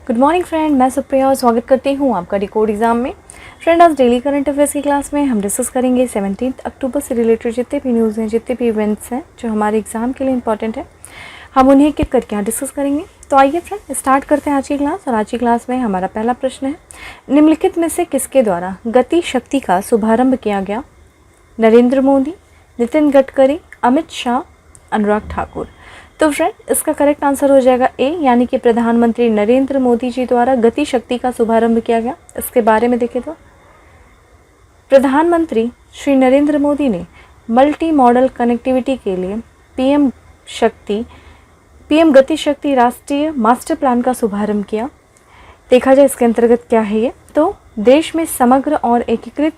Good morning friend, मैं सुप्रिया और स्वागत करती हूँ आपका डिकोड एग्जाम में। फ्रेंड, आज डेली करंट अफेयर्स की क्लास में हम डिस्कस करेंगे 17 अक्टूबर से रिलेटेड जितने भी न्यूज़ हैं, जितने भी इवेंट्स हैं जो हमारे एग्जाम के लिए इंपॉर्टेंट है, हम उन्हें एक एक करके यहाँ डिस्कस करेंगे। तो आइए फ्रेंड स्टार्ट करते हैं आज की क्लास। और आज की क्लास में हमारा पहला प्रश्न है, निम्नलिखित में से किसके द्वारा गति शक्ति का शुभारंभ किया गया? नरेंद्र मोदी, नितिन गडकरी, अमित शाह, अनुराग ठाकुर। तो फ्रेंड, इसका करेक्ट आंसर हो जाएगा ए, यानी कि प्रधानमंत्री नरेंद्र मोदी जी द्वारा गति शक्ति का शुभारंभ किया गया। इसके बारे में देखें तो प्रधानमंत्री श्री नरेंद्र मोदी ने मल्टी मॉडल कनेक्टिविटी के लिए पीएम गति शक्ति राष्ट्रीय मास्टर प्लान का शुभारंभ किया। देखा जाए इसके अंतर्गत क्या है ये, तो देश में समग्र और एकीकृत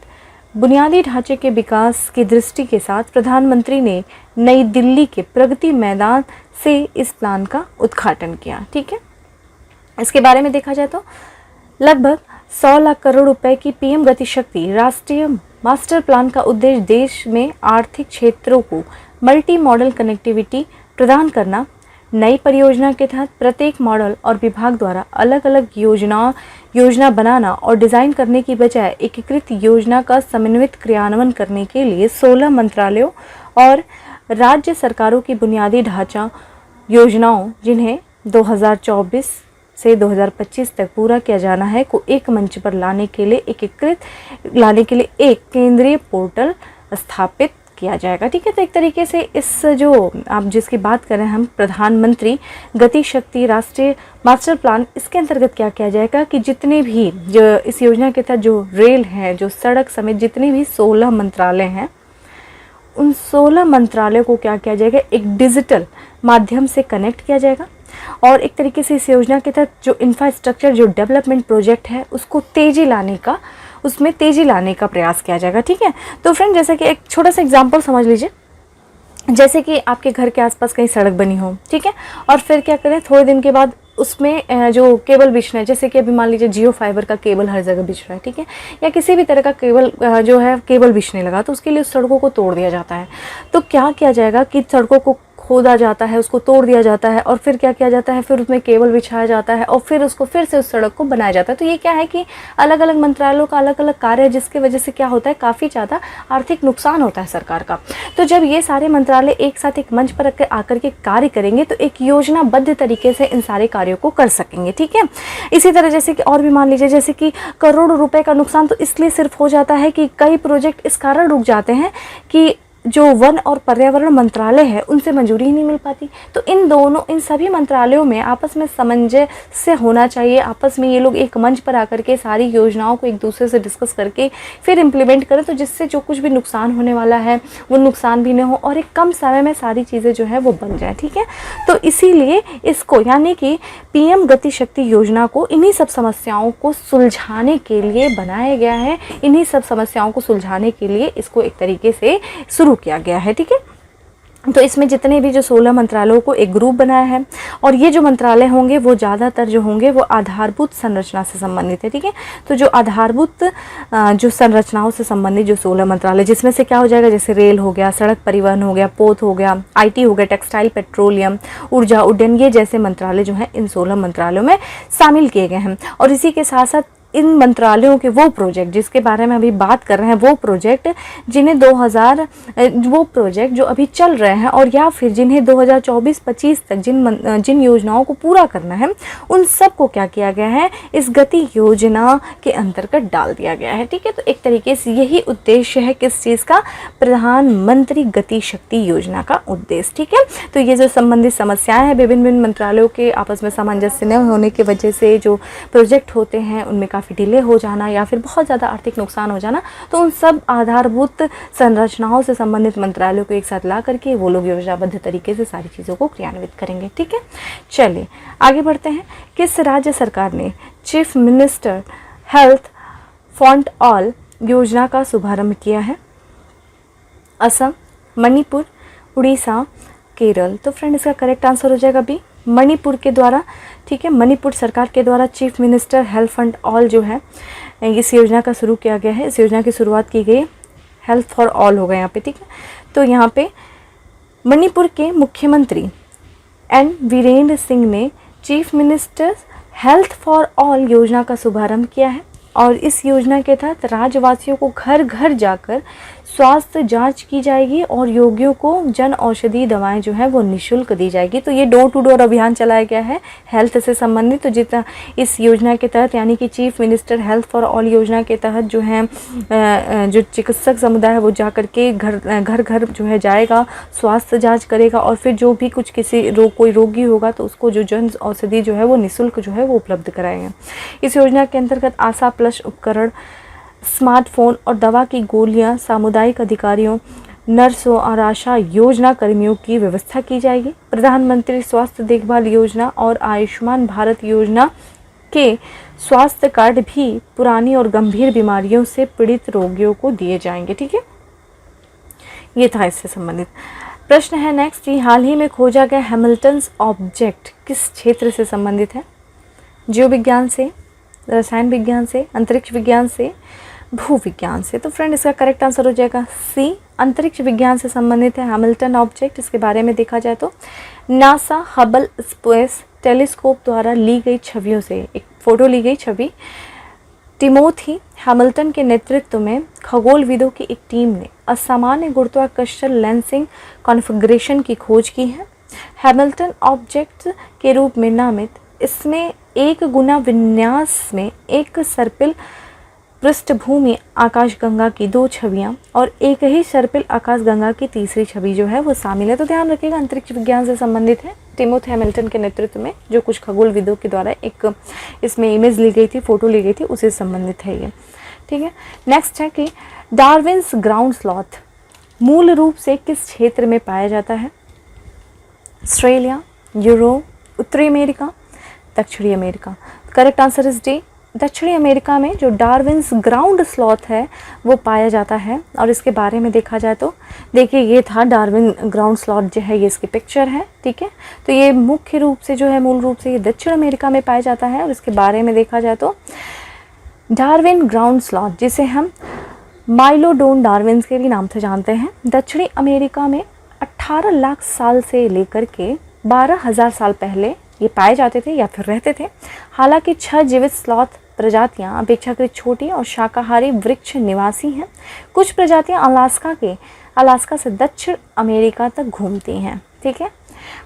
बुनियादी ढांचे के विकास की दृष्टि के साथ प्रधानमंत्री ने नई दिल्ली के प्रगति मैदान से इस प्लान का उद्घाटन किया। ठीक है, इसके बारे में देखा जाए तो लगभग 100 लाख करोड़ रुपए की पीएम गति शक्ति राष्ट्रीय मास्टर प्लान का उद्देश्य देश में आर्थिक क्षेत्रों को मल्टी मॉडल कनेक्टिविटी प्रदान करना, नई परियोजना के तहत प्रत्येक मॉडल और विभाग द्वारा अलग अलग योजना बनाना और डिज़ाइन करने की बजाय एकीकृत योजना का समन्वित क्रियान्वयन करने के लिए 16 मंत्रालयों और राज्य सरकारों की बुनियादी ढांचा योजनाओं, जिन्हें 2024 से 2025 तक पूरा किया जाना है, को एक मंच पर लाने के लिए एक केंद्रीय पोर्टल स्थापित किया जाएगा। ठीक है, तो एक तरीके से इस जो आप जिसकी बात कर रहे हैं हम, प्रधानमंत्री गति शक्ति राष्ट्रीय मास्टर प्लान, इसके अंतर्गत क्या किया जाएगा कि जितने भी जो इस योजना के तहत जो रेल है, जो सड़क समेत जितने भी 16 मंत्रालय हैं, उन 16 मंत्रालयों को क्या किया जाएगा, एक डिजिटल माध्यम से कनेक्ट किया जाएगा और एक तरीके से इस योजना के तहत जो इंफ्रास्ट्रक्चर जो डेवलपमेंट प्रोजेक्ट है उसको उसमें तेज़ी लाने का प्रयास किया जाएगा। ठीक है, तो फ्रेंड जैसे कि एक छोटा सा एग्जांपल समझ लीजिए, जैसे कि आपके घर के आसपास कहीं सड़क बनी हो, ठीक है, और फिर क्या करें, थोड़े दिन के बाद उसमें जो केबल बिछना है, जैसे कि अभी मान लीजिए जियो फाइबर का केबल हर जगह बिछ रहा है, ठीक है, या किसी भी तरह का केबल बिछने लगा, तो उसके लिए उस सड़कों को तोड़ दिया जाता है। तो क्या किया जाएगा कि सड़कों को खोदा जाता है, उसको तोड़ दिया जाता है और फिर क्या किया जाता है, फिर उसमें केबल बिछाया जाता है और फिर उसको फिर से उस सड़क को बनाया जाता है। तो ये क्या है कि अलग अलग मंत्रालयों का अलग अलग कार्य है, जिसकी वजह से क्या होता है, काफ़ी ज़्यादा आर्थिक नुकसान होता है सरकार का। तो जब ये सारे मंत्रालय एक साथ एक मंच पर आकर के कार्य करेंगे तो एक योजनाबद्ध तरीके से इन सारे कार्यों को कर सकेंगे। ठीक है, इसी तरह जैसे कि और भी मान लीजिए, जैसे कि करोड़ों रुपए का नुकसान तो इसलिए सिर्फ हो जाता है कि कई प्रोजेक्ट इस कारण रुक जाते हैं कि जो वन और पर्यावरण मंत्रालय है उनसे मंजूरी ही नहीं मिल पाती। तो इन सभी मंत्रालयों में आपस में सामंजस्य होना चाहिए, आपस में ये लोग एक मंच पर आकर के सारी योजनाओं को एक दूसरे से डिस्कस करके फिर इम्प्लीमेंट करें, तो जिससे जो कुछ भी नुकसान होने वाला है वो नुकसान भी न हो और एक कम समय में सारी चीज़ें जो है वो बन जाए। ठीक है, तो इसीलिए इसको यानी कि पीएम गति शक्ति योजना को इन्हीं सब समस्याओं को सुलझाने के लिए बनाया गया है, इन्हीं सब समस्याओं को सुलझाने के लिए इसको एक तरीके से शुरू किया गया है। ठीक है, तो इसमें जितने भी जो 16 मंत्रालयों को एक ग्रुप बनाया है और ये जो मंत्रालय होंगे वो ज़्यादातर जो होंगे वो आधारभूत संरचना से संबंधित है। ठीक है, तो जो आधारभूत जो संरचनाओं से संबंधित जो 16 मंत्रालय, जिसमें से क्या हो जाएगा, जैसे रेल हो गया, सड़क परिवहन हो गया, पोत हो गया, आईटी हो गया, टेक्सटाइल, पेट्रोलियम, ऊर्जा, उड्डयन, ये जैसे मंत्रालय जो हैं इन 16 मंत्रालयों में शामिल किए गए हैं। और इसी के साथ साथ इन मंत्रालयों के वो प्रोजेक्ट जिसके बारे में अभी बात कर रहे हैं, वो प्रोजेक्ट वो प्रोजेक्ट जो अभी चल रहे हैं और या फिर जिन्हें 2024-25 तक जिन योजनाओं को पूरा करना है, उन सब को क्या किया गया है, इस गति योजना के अंतर्गत डाल दिया गया है। ठीक है, तो एक तरीके से यही उद्देश्य है किस चीज़ का, प्रधानमंत्री गति शक्ति योजना का उद्देश्य। ठीक है, तो ये जो संबंधित समस्याएं हैं, विभिन्न मंत्रालयों के आपस में सामंजस्य न होने की वजह से जो प्रोजेक्ट होते हैं उनमें काफ़ी डिले हो जाना या फिर बहुत ज़्यादा आर्थिक नुकसान हो जाना, तो उन सब आधारभूत संरचनाओं से संबंधित मंत्रालयों को एक साथ ला करके वो लोग योजनाबद्ध तरीके से सारी चीज़ों को क्रियान्वित करेंगे। ठीक है, चलिए आगे बढ़ते हैं। किस राज्य सरकार ने chief minister health for all योजना का शुभारंभ किया है? असम, मणिपुर, उड़ीसा, केरल। तो फ्रेंड इसका करेक्ट आंसर हो जाएगा बी, मणिपुर के द्वारा। ठीक है, मणिपुर सरकार के द्वारा chief minister health fund all जो है इस योजना का शुरू किया गया है। इस योजना की शुरुआत की गई, हेल्थ फॉर ऑल होगा यहाँ पे। ठीक है, तो यहाँ पे मणिपुर के मुख्यमंत्री एन वीरेंद्र सिंह ने chief minister health for all योजना का शुभारंभ किया है और इस योजना के तहत राज्यवासियों को घर घर जाकर स्वास्थ्य जांच की जाएगी और रोगियों को जन औषधि दवाएं जो है वो निःशुल्क दी जाएगी। तो ये डोर टू डोर अभियान चलाया गया है हेल्थ से संबंधित। तो जितना इस योजना के तहत यानी कि chief minister health for all योजना के तहत जो है जो चिकित्सक समुदाय है वो जा कर के घर घर जो है जाएगा, स्वास्थ्य जाँच करेगा और फिर जो भी कुछ कोई रोगी होगा तो उसको जो जन औषधि जो है वो निःशुल्क जो है वो उपलब्ध कराएंगे। इस योजना के अंतर्गत आशा प्लस उपकरण, स्मार्टफोन और दवा की गोलियां सामुदायिक अधिकारियों, नर्सों और आशा योजना कर्मियों की व्यवस्था की जाएगी। प्रधानमंत्री स्वास्थ्य देखभाल योजना और आयुष्मान भारत योजना के स्वास्थ्य कार्ड भी पुरानी और गंभीर बीमारियों से पीड़ित रोगियों को दिए जाएंगे। ठीक है, ये था इससे संबंधित प्रश्न है। नेक्स्ट, ये हाल ही में खोजा गया हैमिल्टन्स ऑब्जेक्ट किस क्षेत्र से संबंधित है? जीव विज्ञान से, रसायन विज्ञान से, अंतरिक्ष विज्ञान से, भूविज्ञान से। तो फ्रेंड इसका करेक्ट आंसर हो जाएगा सी, अंतरिक्ष विज्ञान से संबंधित है हैमिल्टन ऑब्जेक्ट। इसके बारे में देखा जाए तो नासा हबल स्पेस टेलीस्कोप द्वारा ली गई छवियों से एक फ़ोटो ली गई छवि टिमोथी हैमिल्टन के नेतृत्व में खगोलविदों की एक टीम ने असामान्य गुरुत्वाकर्षण लेंसिंग कॉन्फ़िगरेशन की खोज की है। हैमिल्टन ऑब्जेक्ट के रूप में नामित इसमें एक गुना विन्यास में एक सर्पिल पृष्ठभूमि आकाशगंगा की 2 छवियां और एक ही सर्पिल आकाशगंगा की तीसरी छवि जो है वो शामिल है। तो ध्यान रखिएगा अंतरिक्ष विज्ञान से संबंधित है। टिमोथी हैमिल्टन के नेतृत्व में जो कुछ खगोलविदों के द्वारा एक इसमें इमेज ली गई थी, फोटो ली गई थी, उससे संबंधित है ये। ठीक है, नेक्स्ट है कि डार्विन्स ग्राउंड स्लॉथ मूल रूप से किस क्षेत्र में पाया जाता है? ऑस्ट्रेलिया, यूरोप, उत्तरी अमेरिका, दक्षिणी America. Correct answer is D, दक्षिणी अमेरिका में जो डार्विन्स ग्राउंड स्लॉथ है वो पाया जाता है। और इसके बारे में देखा जाए तो देखिए ये था डार्विन ग्राउंड स्लॉथ जो है, ये इसकी पिक्चर है। ठीक है, तो ये मुख्य रूप से जो है मूल रूप से ये दक्षिण अमेरिका में पाया जाता है। और इसके बारे में देखा जाए तो डार्विन ग्राउंड स्लॉथ जिसे हम माइलोडोन डार्विन्स के भी नाम से जानते हैं, दक्षिणी अमेरिका में 18 लाख साल से लेकर के 12,000 साल पहले ये पाए जाते थे या फिर रहते थे। हालांकि 6 जीवित स्लॉथ प्रजातियां अपेक्षाकृत छोटी और शाकाहारी वृक्ष निवासी हैं। कुछ प्रजातियां अलास्का से दक्षिण अमेरिका तक घूमती हैं। ठीक है,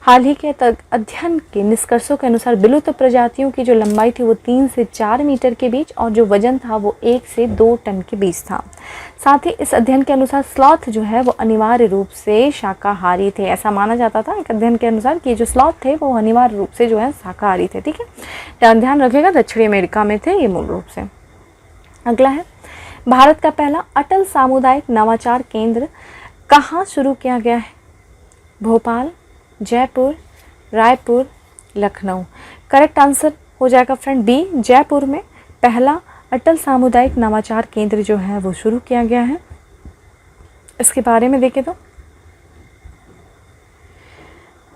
हाल ही के अध्ययन के निष्कर्षों के अनुसार विलुप्त प्रजातियों की जो लंबाई थी वो 3 से 4 मीटर के बीच और जो वजन था वो 1 से 2 टन के बीच था। साथ ही इस अध्ययन के अनुसार स्लॉथ जो है वो अनिवार्य रूप से शाकाहारी थे। ऐसा माना जाता था एक अध्ययन के अनुसार कि जो स्लॉथ थे वो अनिवार्य रूप से जो है शाकाहारी थे। ठीक है, ध्यान रखिएगा दक्षिणी अमेरिका में थे ये मूल रूप से। अगला है, भारत का पहला अटल सामुदायिक नवाचार केंद्र कहाँ शुरू किया गया है? भोपाल, जयपुर, रायपुर, लखनऊ। करेक्ट आंसर हो जाएगा फ्रेंड बी, जयपुर में पहला अटल सामुदायिक नवाचार केंद्र जो है वो शुरू किया गया है। इसके बारे में देखें तो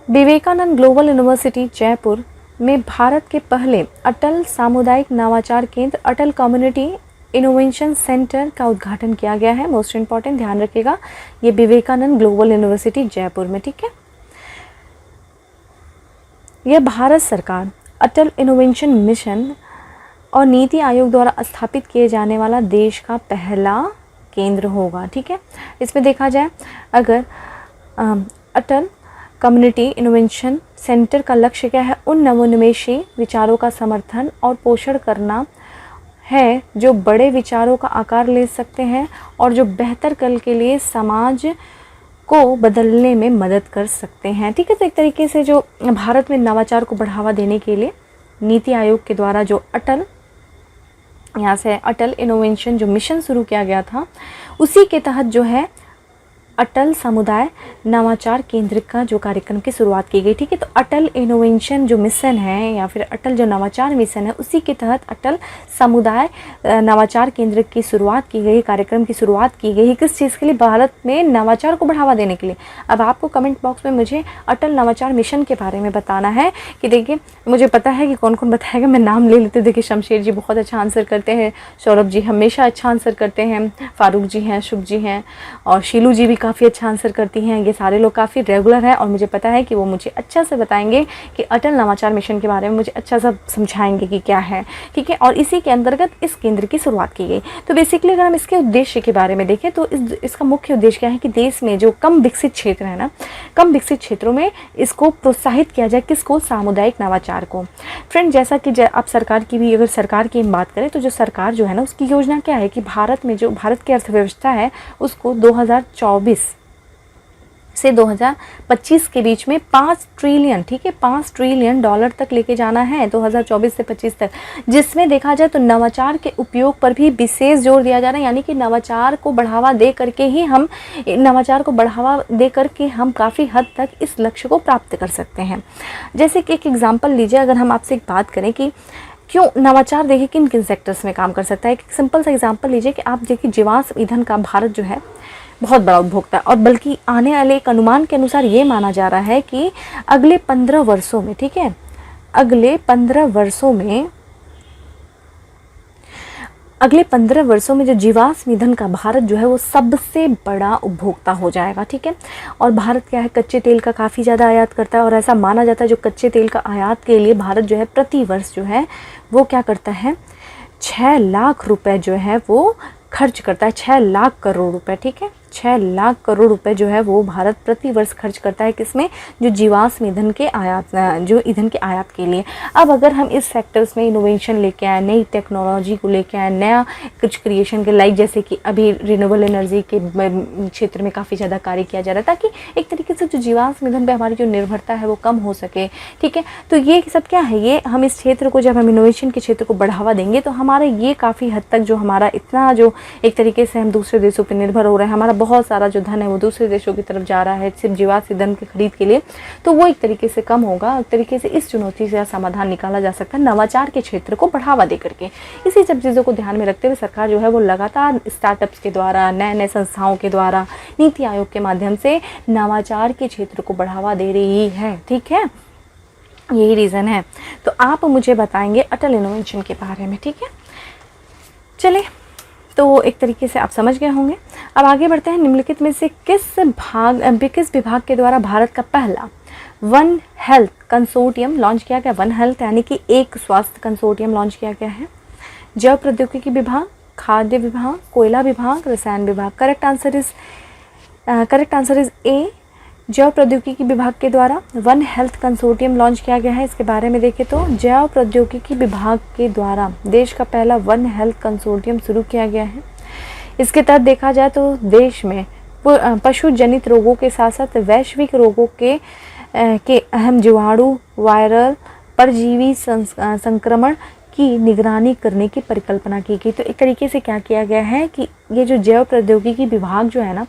विवेकानंद ग्लोबल यूनिवर्सिटी जयपुर में भारत के पहले अटल सामुदायिक नवाचार केंद्र अटल कम्युनिटी इनोवेशन सेंटर का उद्घाटन किया गया है। मोस्ट इंपॉर्टेंट ध्यान रखिएगा ये विवेकानंद ग्लोबल यूनिवर्सिटी जयपुर में। ठीक है, यह भारत सरकार अटल इनोवेशन मिशन और नीति आयोग द्वारा स्थापित किए जाने वाला देश का पहला केंद्र होगा। ठीक है, इसमें देखा जाए अगर अटल कम्युनिटी इनोवेशन सेंटर का लक्ष्य क्या है? उन नवोन्मेषी विचारों का समर्थन और पोषण करना है जो बड़े विचारों का आकार ले सकते हैं और जो बेहतर कल के लिए समाज को बदलने में मदद कर सकते हैं। ठीक है, तो एक तरीके से जो भारत में नवाचार को बढ़ावा देने के लिए नीति आयोग के द्वारा जो यहाँ से अटल इनोवेशन जो मिशन शुरू किया गया था उसी के तहत जो है अटल समुदाय नवाचार केंद्र का जो कार्यक्रम की शुरुआत की गई। ठीक है, तो अटल इनोवेशन जो मिशन है या फिर अटल जो नवाचार मिशन है उसी के तहत अटल समुदाय नवाचार केंद्र की शुरुआत की गई, कार्यक्रम की शुरुआत की गई। किस चीज़ के लिए? भारत में नवाचार को बढ़ावा देने के लिए। अब आपको कमेंट बॉक्स में मुझे अटल नवाचार मिशन के बारे में बताना है कि देखिए मुझे पता है कि कौन कौन बताएगा, मैं नाम ले लेती हूँ। देखिए शमशेर जी बहुत अच्छा आंसर करते हैं, सौरभ जी हमेशा अच्छा आंसर करते हैं, फारूक जी हैं, शुभ जी हैं और शीलू जी भी काफ़ी अच्छा आंसर करती हैं, ये सारे लोग काफ़ी रेगुलर हैं और मुझे पता है कि वो मुझे अच्छा से बताएंगे कि अटल नवाचार मिशन के बारे में मुझे अच्छा सा समझाएंगे कि क्या है, ठीक है। और इसी के अंतर्गत इस केंद्र की शुरुआत की गई। तो बेसिकली अगर हम इसके उद्देश्य के बारे में देखें तो इसका मुख्य उद्देश्य क्या है कि देश में जो कम विकसित क्षेत्र है ना, कम विकसित क्षेत्रों में इसको प्रोत्साहित किया जाए। किसको? सामुदायिक नवाचार को। फ्रेंड, जैसा कि आप सरकार की भी, अगर सरकार की बात करें तो जो सरकार जो है ना, उसकी योजना क्या है कि भारत में जो भारत की अर्थव्यवस्था है उसको 2024 से 2025 के बीच में 5 ट्रिलियन, ठीक है, 5 ट्रिलियन डॉलर तक लेके जाना है 2024 से 25 तक, जिसमें देखा जाए तो नवाचार के उपयोग पर भी विशेष जोर दिया जा रहा है। यानी कि नवाचार को बढ़ावा दे करके ही हम काफ़ी हद तक इस लक्ष्य को प्राप्त कर सकते हैं। जैसे कि एक एग्जाम्पल लीजिए, अगर हम आपसे एक बात करें कि क्यों नवाचार देखिए किन किन सेक्टर्स में काम कर सकता है। एक सिंपल सा एग्जांपल लीजिए कि आप देखिए जीवाश्म ईंधन का भारत जो है बहुत बड़ा उपभोक्ता है, और बल्कि आने वाले एक अनुमान के अनुसार ये माना जा रहा है कि अगले 15 वर्षों में, ठीक है, अगले 15 वर्षों में जो जीवाश्म ईंधन का भारत जो है वो सबसे बड़ा उपभोक्ता हो जाएगा, ठीक है। और भारत क्या है, कच्चे तेल का काफ़ी ज़्यादा आयात करता है, और ऐसा माना जाता है जो कच्चे तेल का आयात के लिए भारत जो है प्रति वर्ष जो है वो क्या करता है, 6 लाख रुपए जो है वो खर्च करता है, 6 लाख करोड़ रुपए, ठीक है, 6 लाख करोड़ रुपए जो है वो भारत प्रति वर्ष खर्च करता है। किसमें? जो जीवाश्म ईंधन के आयात, जो ईंधन के आयात के लिए। अब अगर हम इस सेक्टर्स में इनोवेशन लेके आए, नई टेक्नोलॉजी को लेके आए, नया कुछ क्रिएशन के, लाइक जैसे कि अभी रिन्यूएबल एनर्जी के क्षेत्र में काफ़ी ज़्यादा कार्य किया जा रहा है, ताकि एक तरीके से जो जीवाश्म ईंधन पर हमारी जो निर्भरता है वो कम हो सके, ठीक है। तो ये सब क्या है, ये हम इस क्षेत्र को, जब हम इनोवेशन के क्षेत्र को बढ़ावा देंगे तो हमारा ये काफ़ी हद तक जो हमारा इतना जो एक तरीके से हम दूसरे देशों पर निर्भर हो रहे हैं, हमारा बहुत सारा जो धन है वो दूसरे देशों की तरफ जा रहा है सिर्फ जीवाश्म ईंधन की खरीद के लिए, तो वो एक तरीके से कम होगा। एक तरीके से इस चुनौती से समाधान निकाला जा सकता है नवाचार के क्षेत्र को बढ़ावा दे करके। इसी सब चीज़ों को ध्यान में रखते हुए सरकार जो है वो लगातार स्टार्टअप्स के द्वारा, नए नए संस्थाओं के द्वारा, नीति आयोग के माध्यम से नवाचार के क्षेत्र को बढ़ावा दे रही है, ठीक है। यही रीज़न है। तो आप मुझे बताएंगे अटल इनोवेशन के बारे में, ठीक है। चलिए, तो एक तरीके से आप समझ गए होंगे। अब आगे बढ़ते हैं। निम्नलिखित में से किस विभाग के द्वारा भारत का पहला वन हेल्थ कंसोर्टियम लॉन्च किया गया? वन हेल्थ यानी कि एक स्वास्थ्य कंसोर्टियम लॉन्च किया गया है। जैव प्रौद्योगिकी विभाग, खाद्य विभाग, कोयला विभाग, रसायन विभाग। करेक्ट आंसर इज ए, जैव प्रौद्योगिकी विभाग के द्वारा वन हेल्थ कंसोर्टियम लॉन्च किया गया है। इसके बारे में देखें तो जैव प्रौद्योगिकी विभाग के द्वारा देश का पहला वन हेल्थ कंसोर्टियम शुरू किया गया है। इसके तहत देखा जाए तो देश में पशु जनित रोगों के साथ साथ वैश्विक रोगों के अहम जीवाणु, वायरल, परजीवी संक्रमण की निगरानी करने की परिकल्पना की गई। तो एक तरीके से क्या किया गया है कि ये जो जैव प्रौद्योगिकी विभाग जो है ना,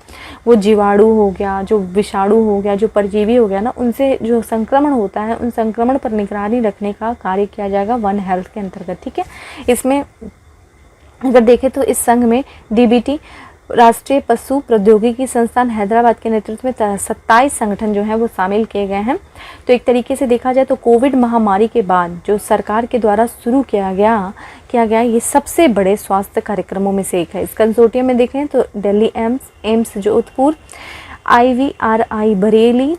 वो जीवाणु हो गया, जो विषाणु हो गया, जो परजीवी हो गया ना, उनसे जो संक्रमण होता है उन संक्रमण पर निगरानी रखने का कार्य किया जाएगा वन हेल्थ के अंतर्गत, ठीक है। इसमें अगर देखें तो इस संघ में डीबीटी, राष्ट्रीय पशु प्रौद्योगिकी संस्थान हैदराबाद के नेतृत्व में 27 संगठन जो हैं वो शामिल किए गए हैं। तो एक तरीके से देखा जाए तो कोविड महामारी के बाद जो सरकार के द्वारा शुरू किया गया ये सबसे बड़े स्वास्थ्य कार्यक्रमों में से एक है। इस कंसोर्टियम में देखें तो Delhi AIIMS Jodhpur, IVRI Bareilly,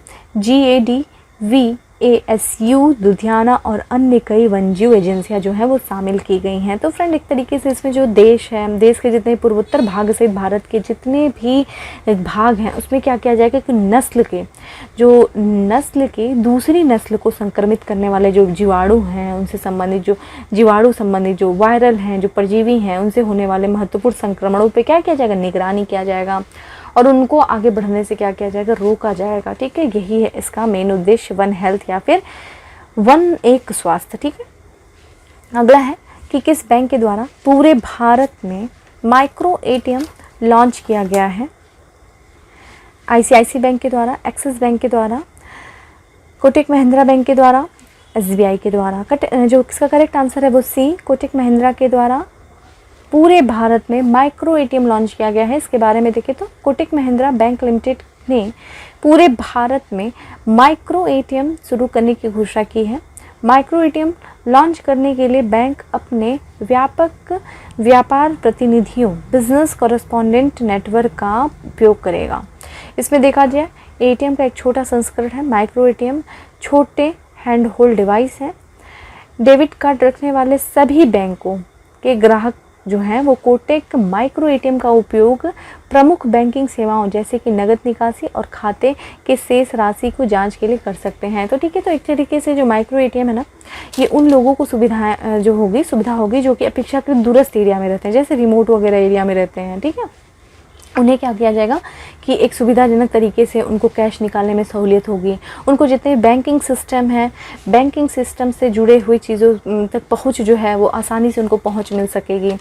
GADVASU Ludhiana और अन्य कई वन्यजीव एजेंसियां जो हैं वो शामिल की गई हैं। तो फ्रेंड, एक तरीके से इसमें जो देश है, देश के जितने पूर्वोत्तर भाग से भारत के जितने भी भाग हैं उसमें क्या किया जाएगा कि नस्ल के दूसरी नस्ल को संक्रमित करने वाले जो जीवाणु हैं, उनसे संबंधित जो जीवाणु संबंधित जो वायरल हैं, जो परजीवी हैं, उनसे होने वाले महत्वपूर्ण संक्रमणों पे क्या किया जाएगा, निगरानी किया जाएगा और उनको आगे बढ़ने से क्या किया जाएगा, रोका जाएगा, ठीक है। यही है इसका मेन उद्देश्य, वन हेल्थ या फिर वन एक स्वास्थ्य, ठीक है। अगला है कि किस बैंक के द्वारा पूरे भारत में माइक्रो ATM लॉन्च किया गया है? ICICI बैंक के द्वारा, एक्सिस बैंक के द्वारा, कोटक महिंद्रा बैंक के द्वारा, SBI के द्वारा। जो इसका करेक्ट आंसर है वो सी, कोटक महिंद्रा के द्वारा पूरे भारत में माइक्रो ATM लॉन्च किया गया है। इसके बारे में देखें तो कोटक महिंद्रा बैंक लिमिटेड ने पूरे भारत में माइक्रो ATM शुरू करने की घोषणा की है। माइक्रो ATM लॉन्च करने के लिए बैंक अपने व्यापक व्यापार प्रतिनिधियों, बिजनेस कॉरेस्पॉन्डेंट नेटवर्क का उपयोग करेगा। इसमें देखा जाए एटीएम का एक छोटा संस्करण है, माइक्रो एटीएम छोटे हैंड होल्ड डिवाइस है। डेबिट कार्ड रखने वाले सभी बैंकों के ग्राहक जो हैं वो कोटक माइक्रो एटीएम का उपयोग प्रमुख बैंकिंग सेवाओं जैसे कि नगद निकासी और खाते के शेष राशि को जांच के लिए कर सकते हैं। तो ठीक है, तो एक तरीके से जो माइक्रो एटीएम है ना, ये उन लोगों को सुविधा होगी जो कि अपेक्षाकृत दूरस्थ एरिया में रहते हैं, जैसे रिमोट वगैरह एरिया में रहते हैं। ठीक है, उन्हें क्या किया जाएगा कि एक सुविधाजनक तरीके से उनको कैश निकालने में सहूलियत होगी। उनको जितने बैंकिंग सिस्टम है, बैंकिंग सिस्टम से जुड़े हुई चीज़ों तक पहुंच जो है वो आसानी से उनको पहुंच मिल सकेगी।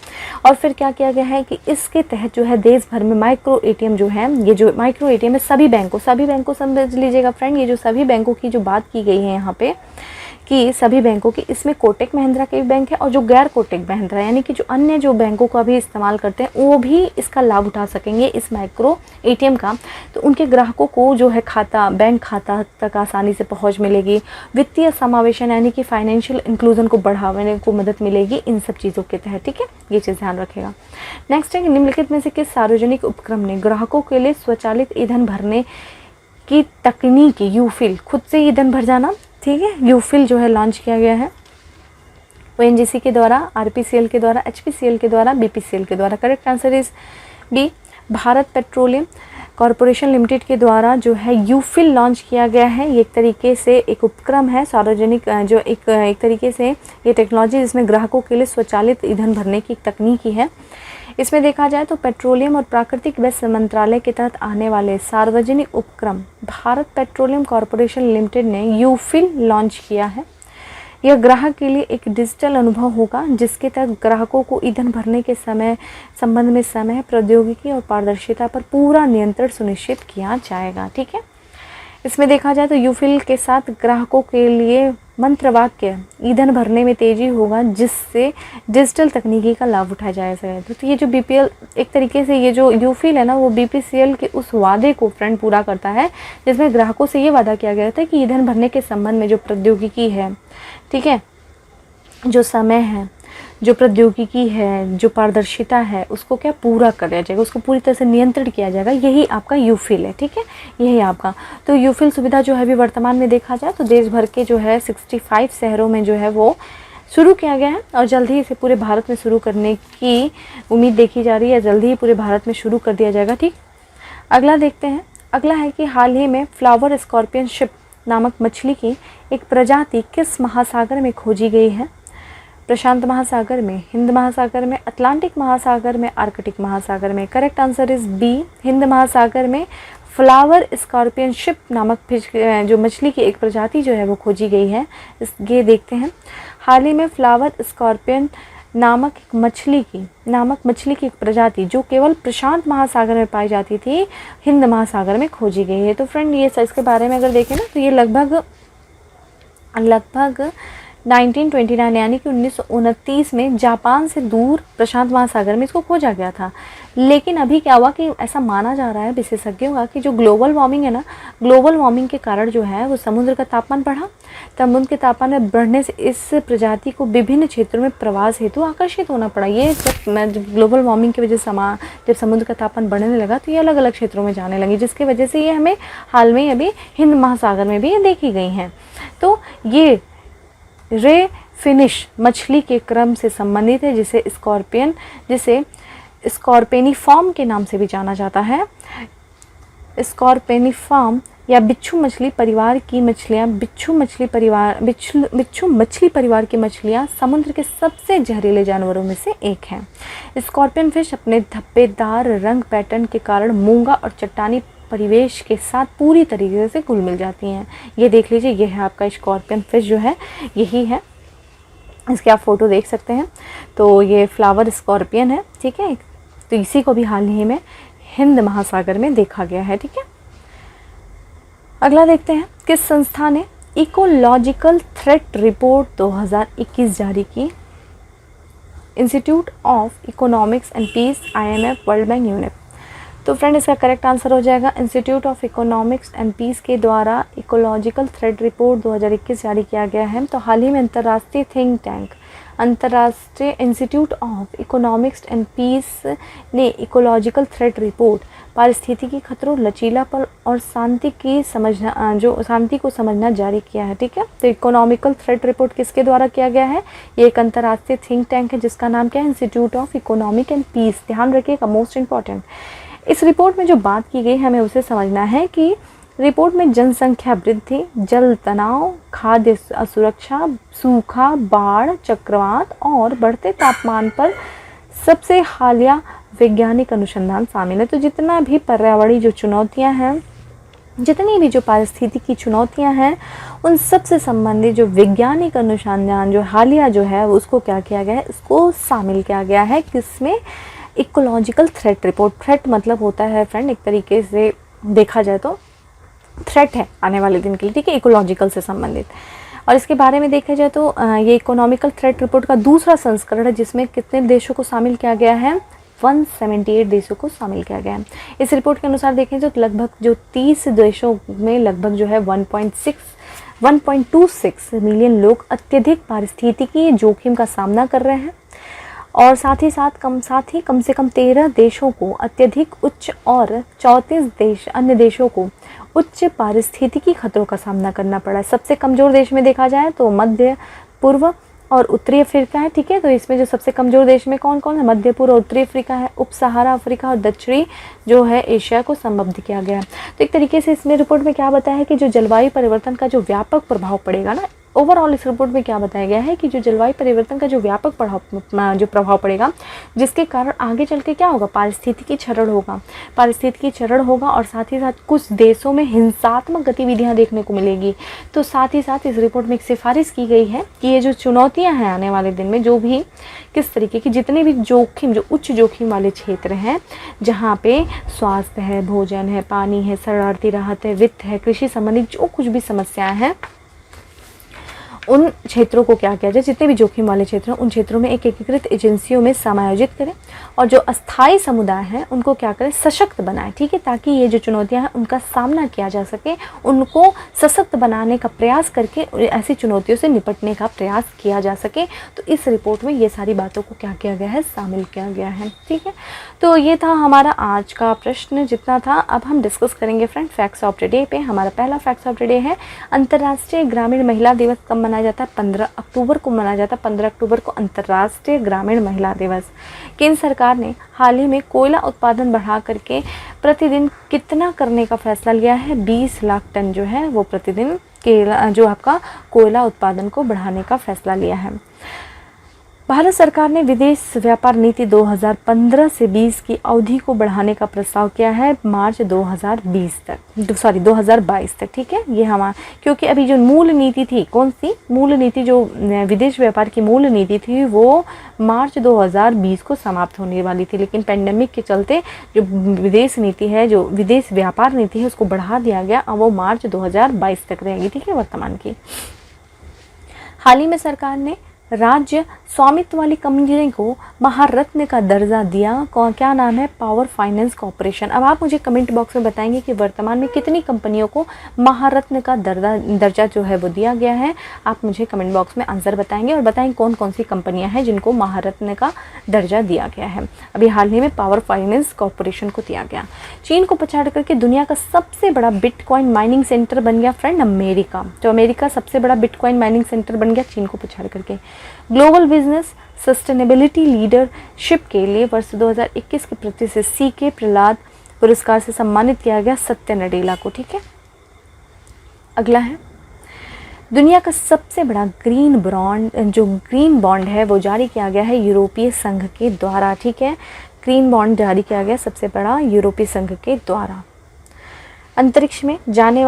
और फिर क्या किया गया है कि इसके तहत जो है देश भर में माइक्रो एटीएम जो है, ये जो माइक्रो एटीएम है सभी बैंकों समझ लीजिएगा फ्रेंड, ये जो सभी बैंकों की जो बात की गई है यहाँ पे कि सभी बैंकों की, इसमें कोटक महिंद्रा के भी बैंक है और जो गैर कोटक महिंद्रा यानी कि जो अन्य जो बैंकों का भी इस्तेमाल करते हैं वो भी इसका लाभ उठा सकेंगे इस माइक्रो एटीएम का। तो उनके ग्राहकों को जो है बैंक खाता तक आसानी से पहुंच मिलेगी। वित्तीय समावेशन यानी कि फाइनेंशियल इंक्लूजन को बढ़ाने को मदद मिलेगी इन सब चीज़ों के तहत। ठीक है, ये चीज़ ध्यान रखेगा। नेक्स्ट है कि निम्नलिखित में से किस सार्वजनिक उपक्रम ने ग्राहकों के लिए स्वचालित ईंधन भरने की तकनीक यूफिल, खुद से ईंधन भर जाना, ठीक है, यूफिल जो है लॉन्च किया गया है ओएनजीसी के द्वारा, आरपीसीएल के द्वारा, एचपीसीएल के द्वारा, बीपीसीएल के द्वारा। Correct answer is B, Bharat petroleum corporation limited के द्वारा जो है यूफिल लॉन्च किया गया है। ये एक तरीके से एक उपक्रम है सार्वजनिक जो एक तरीके से ये टेक्नोलॉजी जिसमें ग्राहकों के लिए स्वचालित ईंधन भरने की तकनीक ही है। इसमें देखा जाए तो पेट्रोलियम और प्राकृतिक गैस मंत्रालय के तहत आने वाले सार्वजनिक उपक्रम भारत पेट्रोलियम कॉरपोरेशन लिमिटेड ने यूफिल लॉन्च किया है। यह ग्राहक के लिए एक डिजिटल अनुभव होगा जिसके तहत ग्राहकों को ईंधन भरने के संबंध में समय, प्रौद्योगिकी और पारदर्शिता पर पूरा नियंत्रण सुनिश्चित किया जाएगा। ठीक है, इसमें देखा जाए तो यूफिल के साथ ग्राहकों के लिए मंत्र वाक्य ईंधन भरने में तेजी होगा जिससे डिजिटल तकनीकी का लाभ उठाया जाएगा। तो ये जो बीपीएल एक तरीके से ये जो यूफिल है ना वो बीपीसीएल के उस वादे को फ्रेंड पूरा करता है जिसमें ग्राहकों से ये वादा किया गया था कि ईंधन भरने के संबंध में जो प्रौद्योगिकी है, ठीक है, जो समय है, जो प्रौद्योगिकी है, जो पारदर्शिता है, उसको क्या पूरा कर दिया जाएगा, उसको पूरी तरह से नियंत्रित किया जाएगा। यही आपका यूफिल है। ठीक है, यही आपका तो यूफिल सुविधा जो है अभी वर्तमान में देखा जाए तो देश भर के जो है 65 शहरों में जो है वो शुरू किया गया है और जल्द ही इसे पूरे भारत में शुरू करने की उम्मीद देखी जा रही है। जल्द ही पूरे भारत में शुरू कर दिया जाएगा। ठीक, अगला देखते हैं। अगला है कि हाल ही में फ्लावर स्कॉर्पियन शिप नामक मछली की एक प्रजाति किस महासागर में खोजी गई है? प्रशांत महासागर में, हिंद महासागर में, अटलांटिक महासागर में, आर्कटिक महासागर में। Correct answer is B, Hind महासागर में फ्लावर स्कॉर्पियन शिप नामक जो मछली की एक प्रजाति जो है वो खोजी गई है। ये देखते हैं। हाल ही में फ्लावर स्कॉर्पियन नामक मछली की एक प्रजाति जो केवल प्रशांत महासागर में पाई जाती थी, हिंद महासागर में खोजी गई है। तो फ्रेंड ये इसके बारे में अगर देखें ना तो ये लगभग 1929 यानी कि 1929 में जापान से दूर प्रशांत महासागर में इसको खोजा गया था। लेकिन अभी क्या हुआ कि ऐसा माना जा रहा है विशेषज्ञों का कि जो ग्लोबल वार्मिंग है ना, ग्लोबल वार्मिंग के कारण जो है वो समुद्र का तापमान बढ़ा। समुद्र के तापमान में बढ़ने से इस प्रजाति को विभिन्न क्षेत्रों में प्रवास हेतु आकर्षित होना पड़ा। ये जब ग्लोबल वार्मिंग की वजह से जब समुद्र का तापमान बढ़ने लगा तो ये अलग अलग क्षेत्रों में जाने लगी, जिसकी वजह से ये हमें हाल में अभी हिंद महासागर में भी देखी गई हैं। तो ये रे फिनिश मछली के क्रम से संबंधित है जिसे स्कॉर्पेनिफॉर्म के नाम से भी जाना जाता है। स्कॉर्पेनिफॉर्म या बिच्छू मछली परिवार की मछलियाँ बिच्छू मछली परिवार की मछलियाँ समुद्र के सबसे जहरीले जानवरों में से एक हैं। स्कॉर्पियन फिश अपने धब्बेदार रंग पैटर्न के कारण मूंगा और चट्टानी परिवेश के साथ पूरी तरीके से घुल मिल जाती हैं। ये देख लीजिए, ये है आपका स्कॉर्पियन फिश जो है, यही है। इसके आप फोटो देख सकते हैं। तो ये फ्लावर स्कॉर्पियन है। ठीक है, तो इसी को भी हाल ही में हिंद महासागर में देखा गया है। ठीक है, अगला देखते हैं। किस संस्था ने इकोलॉजिकल थ्रेट रिपोर्ट 2021 जारी की? Institute of economics and peace, IMF, world bank, UNEP. तो फ्रेंड इसका करेक्ट आंसर हो जाएगा institute of economics and peace के द्वारा इकोलॉजिकल थ्रेट रिपोर्ट 2021 जारी किया गया है। तो हाल ही में अंतर्राष्ट्रीय थिंक टैंक अंतर्राष्ट्रीय institute of economics and peace ने इकोलॉजिकल थ्रेट रिपोर्ट पारिस्थितिकी खतरों, लचीलापन और शांति को समझना जारी किया है। ठीक है, तो इकोनॉमिकल थ्रेट रिपोर्ट किसके द्वारा किया गया है? ये एक अंतर्राष्ट्रीय थिंक टैंक है जिसका नाम क्या है? Institute of economic and peace. ध्यान रखिएगा, मोस्ट इंपॉर्टेंट। इस रिपोर्ट में जो बात की गई हमें उसे समझना है कि रिपोर्ट में जनसंख्या वृद्धि, जल तनाव, खाद्य असुरक्षा, सूखा, बाढ़, चक्रवात और बढ़ते तापमान पर सबसे हालिया वैज्ञानिक अनुसंधान शामिल है। तो जितना भी पर्यावरणीय जो चुनौतियां हैं, जितनी भी जो पारिस्थितिकी चुनौतियां हैं, उन सब से संबंधित जो वैज्ञानिक अनुसंधान जो हालिया जो है उसको क्या किया गया है? इसको शामिल किया गया है किसमें? Ecological threat report. थ्रेट मतलब होता है फ्रेंड, एक तरीके से देखा जाए तो थ्रेट है आने वाले दिन के लिए। ठीक है, इकोलॉजिकल से संबंधित। और इसके बारे में देखा जाए तो ये इकोनॉमिकल थ्रेट रिपोर्ट का दूसरा संस्करण है जिसमें कितने देशों को शामिल किया गया है? 178 देशों को शामिल किया गया है। इस रिपोर्ट के अनुसार देखें तो लगभग जो 30 देशों में लगभग जो है 1.26 मिलियन लोग अत्यधिक पारिस्थितिकी जोखिम का सामना कर रहे हैं, और साथ ही कम से कम 13 देशों को अत्यधिक उच्च और 34 अन्य देशों को उच्च पारिस्थितिकी खतरों का सामना करना पड़ा है। सबसे कमज़ोर देश में देखा जाए तो मध्य पूर्व और उत्तरी अफ्रीका है। ठीक है, तो इसमें जो सबसे कमज़ोर देश में कौन कौन है? मध्य पूर्व और उत्तरी अफ्रीका है। उप सहारा अफ्रीका और दक्षिणी जो है एशिया को संबद्ध किया गया है। तो एक तरीके से इसमें रिपोर्ट में क्या बताया है कि जो जलवायु परिवर्तन का जो व्यापक प्रभाव पड़ेगा ना, ओवरऑल इस रिपोर्ट में क्या बताया गया है कि जो जलवायु परिवर्तन का जो व्यापक प्रभाव पड़ेगा, जिसके कारण आगे चल के क्या होगा? पारिस्थितिकी क्षरण होगा और साथ ही साथ कुछ देशों में हिंसात्मक गतिविधियां देखने को मिलेगी। तो साथ ही साथ इस रिपोर्ट में एक सिफारिश की गई है कि ये जो चुनौतियां हैं आने वाले दिन में, जो भी किस तरीके की जितने भी जोखिम, जो उच्च जोखिम वाले क्षेत्र हैं, जहाँ पे स्वास्थ्य है, भोजन है, पानी है, शरणार्थी राहत है, वित्त है, कृषि संबंधित जो कुछ भी समस्याएं हैं, उन क्षेत्रों को क्या किया जाए? जितने भी जोखिम वाले क्षेत्र हैं उन क्षेत्रों में एक एकीकृत एजेंसियों में समायोजित करें और जो अस्थायी समुदाय हैं उनको क्या करें? सशक्त बनाएं। ठीक है, ताकि ये जो चुनौतियां हैं उनका सामना किया जा सके, उनको सशक्त बनाने का प्रयास करके ऐसी चुनौतियों से निपटने का प्रयास किया जा सके। तो इस रिपोर्ट में ये सारी बातों को क्या किया गया है? शामिल किया गया है। ठीक है, तो ये था हमारा आज का प्रश्न जितना था। अब हम डिस्कस करेंगे फ्रेंड फैक्ट्स ऑफ टुडे पे। हमारा पहला फैक्ट्स ऑफ टुडे है अंतर्राष्ट्रीय ग्रामीण महिला दिवस कब मनाया जाता है? 15 अक्टूबर को मनाया जाता है। 15 अक्टूबर को अंतर्राष्ट्रीय ग्रामीण महिला दिवस। केंद्र सरकार ने हाल ही में कोयला उत्पादन बढ़ा करके प्रतिदिन कितना करने का फैसला लिया है? 20 लाख टन जो है वो प्रतिदिन जो आपका कोयला उत्पादन को बढ़ाने का फैसला लिया है। भारत सरकार ने विदेश व्यापार नीति 2015 से 20 की अवधि को बढ़ाने का प्रस्ताव किया है मार्च 2022 तक। ठीक है, ये हमारा, क्योंकि अभी जो मूल नीति थी, कौन सी मूल नीति? जो विदेश व्यापार की मूल नीति थी वो मार्च 2020 को समाप्त होने वाली थी, लेकिन पेंडेमिक के चलते जो विदेश नीति है, जो विदेश व्यापार नीति है, उसको बढ़ा दिया गया। अब वो मार्च 2022 तक रहेगी। ठीक है, वर्तमान की। हाल ही में सरकार ने राज्य स्वामित्व वाली कंपनी को महारत्न का दर्जा दिया। क्या नाम है? Power finance corporation. अब आप मुझे कमेंट बॉक्स में बताएंगे कि वर्तमान में कितनी कंपनियों को महारत्न का दर्जा जो है वो दिया गया है। आप मुझे कमेंट बॉक्स में आंसर बताएंगे और बताएंगे कौन कौन सी कंपनियां हैं जिनको महारत्न का दर्जा दिया गया है। अभी हाल ही में पावर फाइनेंस कॉर्पोरेशन को दिया गया। चीन को पछाड़ करके दुनिया का सबसे बड़ा बिटकॉइन माइनिंग सेंटर बन गया फ्रेंड अमेरिका। तो अमेरिका सबसे बड़ा बिटकॉइन माइनिंग सेंटर बन गया चीन को पछाड़ करके। ग्लोबल बिजनेस सस्टेनेबिलिटी लीडरशिप के लिए वर्ष 2021 के प्रतिष्ठित CK प्रहलाद पुरस्कार से सम्मानित किया गया सत्य नडेला को। ठीक है, अगला है दुनिया का सबसे बड़ा ग्रीन बॉन्ड है वो जारी किया गया है यूरोपीय संघ के द्वारा। ठीक है, ग्रीन बॉन्ड जारी किया गया सबसे बड़ा यूरोपीय संघ के द्वारा। अंतरिक्ष में जाने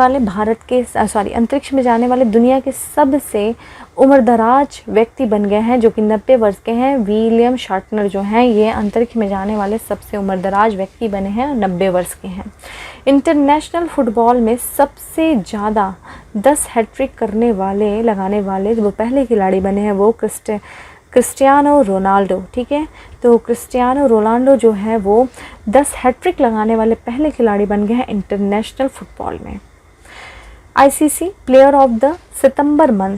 वाले दुनिया के सबसे उम्रदराज व्यक्ति बन गए हैं जो कि 90 वर्ष के हैं। विलियम शार्टनर जो हैं ये अंतरिक्ष में जाने वाले सबसे उम्रदराज व्यक्ति बने हैं, 90 वर्ष के हैं। इंटरनेशनल फुटबॉल में सबसे ज़्यादा 10 हैट्रिक लगाने वाले वो पहले खिलाड़ी बने हैं, वो क्रिस्टियानो रोनाल्डो। ठीक है, तो क्रिस्टियानो रोनाल्डो जो है वो 10 हैट्रिक लगाने वाले पहले खिलाड़ी बन गए हैं इंटरनेशनल फुटबॉल में। ICC player of the September month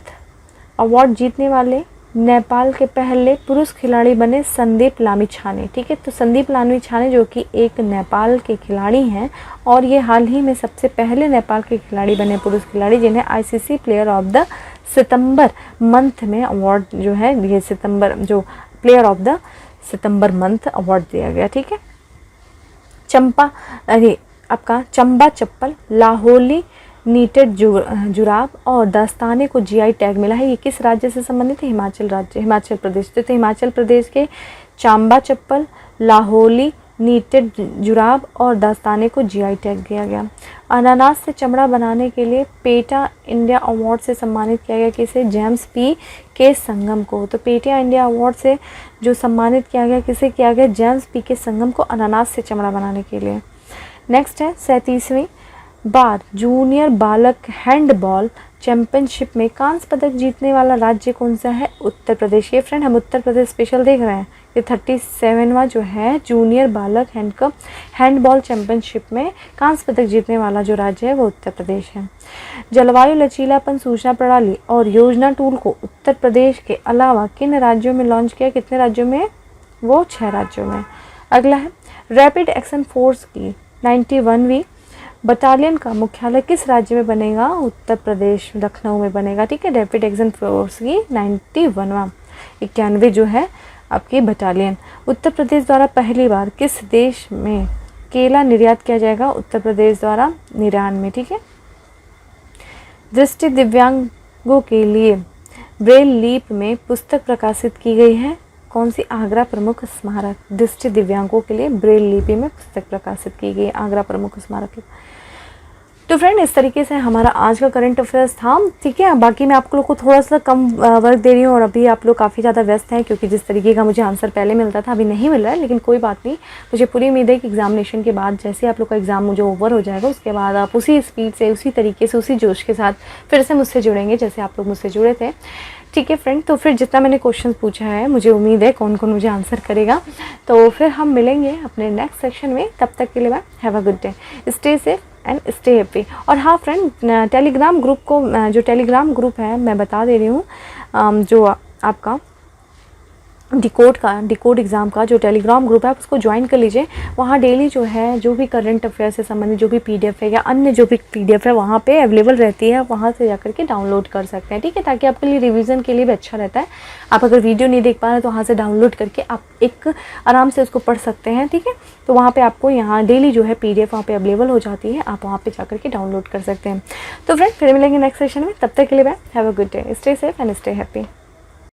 award जीतने वाले नेपाल के पहले पुरुष खिलाड़ी बने संदीप लामिछाने। ठीक है, तो संदीप लामिछाने जो कि एक नेपाल के खिलाड़ी हैं और ये हाल ही में सबसे पहले नेपाल के खिलाड़ी बने पुरुष खिलाड़ी जिन्हें ICC player of the September month में अवार्ड जो है, ये सितंबर जो player of the September month award दिया गया। ठीक है, आपका चंबा चप्पल, लाहौली नीटेड जुराब और दस्ताने को जीआई टैग मिला है। ये किस राज्य से संबंधित है? हिमाचल राज्य, हिमाचल प्रदेश। तो हिमाचल प्रदेश के चंबा चप्पल, लाहौली नीटेड जुराब और दस्ताने को जीआई टैग दिया गया। अनानास से चमड़ा बनाने के लिए पेटा इंडिया अवार्ड से सम्मानित किया गया किसे? जेम्स पी के संगम को। तो पेटा इंडिया अवार्ड से जो सम्मानित किया गया किसे किया गया? जेम्स पी के संगम को अनानास से चमड़ा बनाने के लिए। नेक्स्ट है 37वीं बार जूनियर बालक हैंडबॉल चैंपियनशिप में कांस्य पदक जीतने वाला राज्य कौन सा है? उत्तर प्रदेश। ये फ्रेंड हम उत्तर प्रदेश स्पेशल देख रहे हैं। ये 37वां जो है जूनियर बालक हैंडबॉल चैंपियनशिप में कांस्य पदक जीतने वाला जो राज्य है वो उत्तर प्रदेश है। जलवायु लचीलापन सूचना प्रणाली और योजना टूल को उत्तर प्रदेश के अलावा किन राज्यों में लॉन्च किया? कितने राज्यों में? वो 6 राज्यों में। अगला है रैपिड एक्शन फोर्स की 91वीं बटालियन का मुख्यालय किस राज्य में बनेगा? उत्तर प्रदेश, लखनऊ में बनेगा। ठीक है, रैपिड एक्शन फोर्स की 91 जो है आपकी बटालियन। उत्तर प्रदेश द्वारा पहली बार किस देश में केला निर्यात किया जाएगा? उत्तर प्रदेश द्वारा ईरान में। ठीक है, दृष्टि दिव्यांगों के लिए ब्रेल लिपि में पुस्तक प्रकाशित की गई है। कौन सी? आगरा प्रमुख स्मारक। दृष्टि दिव्यांगों के लिए ब्रेल लिपि में पुस्तक प्रकाशित की गई आगरा प्रमुख स्मारक। तो फ्रेंड इस तरीके से हमारा आज का करंट अफेयर्स था। ठीक है, बाकी मैं आप लोग को थोड़ा सा कम वर्क दे रही हूँ और अभी आप लोग काफ़ी ज़्यादा व्यस्त हैं क्योंकि जिस तरीके का मुझे आंसर पहले मिलता था अभी नहीं मिल रहा है, लेकिन कोई बात नहीं। मुझे पूरी उम्मीद है कि एग्जामिनेशन के बाद जैसे आप लोग का एग्ज़ाम मुझे ओवर हो जाएगा उसके बाद आप उसी स्पीड से, उसी तरीके से, उसी जोश के साथ फिर से मुझसे जुड़ेंगे जैसे आप लोग मुझसे जुड़े थे। ठीक है फ्रेंड, तो फिर जितना मैंने क्वेश्चन पूछा है मुझे उम्मीद है कौन कौन मुझे आंसर करेगा। तो फिर हम मिलेंगे अपने नेक्स्ट सेक्शन में। तब तक के लिए bye, have a good day, stay safe and stay happy. और हाँ फ्रेंड, टेलीग्राम ग्रुप को, जो टेलीग्राम ग्रुप है मैं बता दे रही हूँ, जो आपका डिकोड एग्ज़ाम का जो टेलीग्राम ग्रुप है आप उसको ज्वाइन कर लीजिए। वहाँ डेली जो है जो भी करंट अफेयर से संबंधित जो भी पीडीएफ है या अन्य जो भी पीडीएफ है वहाँ पे अवेलेबल रहती है, वहाँ से जाकर के डाउनलोड कर सकते हैं। ठीक है, ताकि आपके लिए रिवीजन के लिए भी अच्छा रहता है। आप अगर वीडियो नहीं देख पा रहे तो वहाँ से डाउनलोड करके आप एक आराम से उसको पढ़ सकते हैं। ठीक है, तो वहाँ पर आपको यहाँ डेली जो है पीडीएफ वहाँ पर अवेलेबल हो जाती है, आप वहाँ पर जाकर के डाउनलोड कर सकते हैं। तो फ्रेंड फिर मिलेंगे नेक्स्ट सेशन में, तब तक के लिए bye, have a good day, stay safe and stay happy.